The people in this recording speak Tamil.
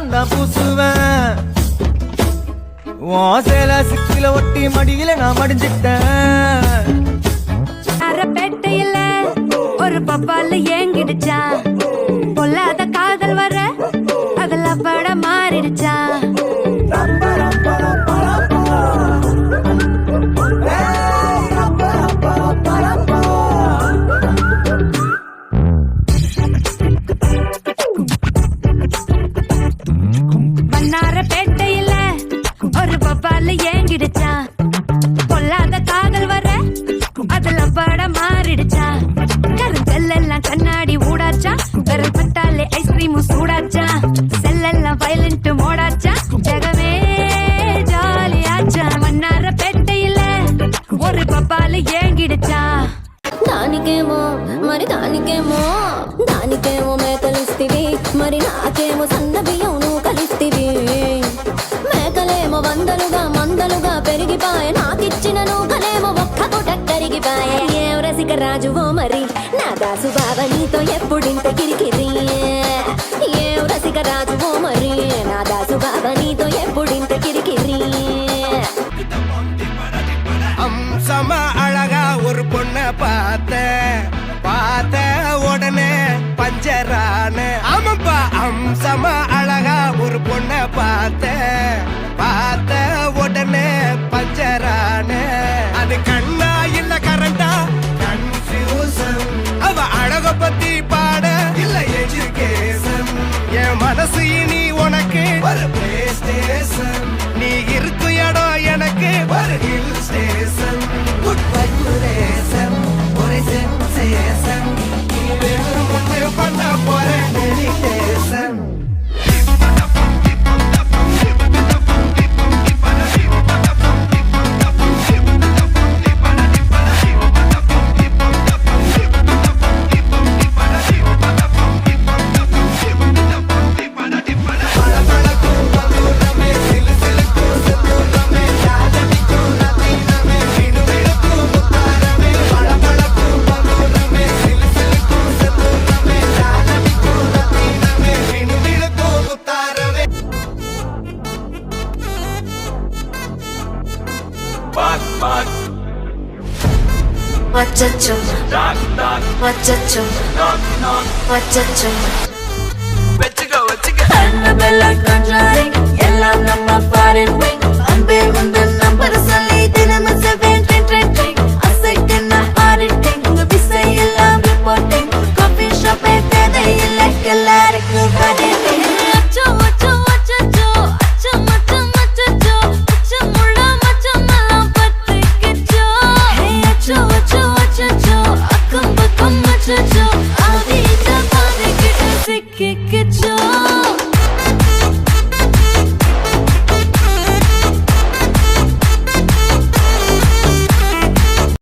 நான் தான் பூசுவேன் சேல சிக்கில ஒட்டி மடியில நான் மடிஞ்சிட்டேன் பேட்டையில ஒரு பப்பால ஏங்கிடுச்சா பொல்லாத காதல் வர அதெல்லாம் பட மாறிடுச்சா பேட்டையில ஒரு பப்பால ஏங்கிடுச்சா பொல்லாத காதல் வர அதெல்லாம் பட மாறிடுச்சா கருங்கல்லாம் கண்ணாடி ஊடாச்சா விரல் பட்டாலே ஐஸ்கிரீமும் சூடாச்சா செல்லெல்லாம் வயலண்ட் மோடாச்சா ஜகமே ஜாலியாச்சா மன்னார பேட்டையில ஒரு பப்பால ஏங்கிடுச்சா దానికేమో మరి దానికేమో మేకలిస్తివి మరి నాకేమో సన్న బియ్యం నువ్వు కలిస్తివి మేకలేమో వందలుగా మందలుగా పెరిగిపాయ నాకిచ్చిన నూకలేమో ఒక్క పూట కరిగిపాయ ఏం రసిక రాజువో మరి నా దాసు బావ నీతో ఎప్పుడింత కిరికిరి ఏం రసిక రాజువో మరి నా దాసు బావ నీతో ఎప్పుడింత కిరికిరి அம்சமா அழகா ஒரு பொண்ண பார்த்த உடனே பஞ்சரான ஆமாப்பா அம்சமா அழகா ஒரு பொண்ண பார்த்த உடனே பஞ்சரான அது கண்ணா இல்ல கரண்டா கன்ஃபியூசன் அவ அழக பத்தி பாட இல்ல எஜுகேஷன் என் மனசு இனி உனக்கு ஒரு பிளே ஸ்டேஷன் நீ இருக்கு இடம் எனக்கு ஒரு ஹில் ஸ்டேஷன் குட் வைப்ரேஷன் ஒரு சென்சேஷன் நீ வெறும் ஒன்று பண்ண போற மெடிடேஷன் வச்சச்சோ வச்சச்சோ வச்சச்சோ எல்லாம் நம்ம பாரு அன்பே வந்து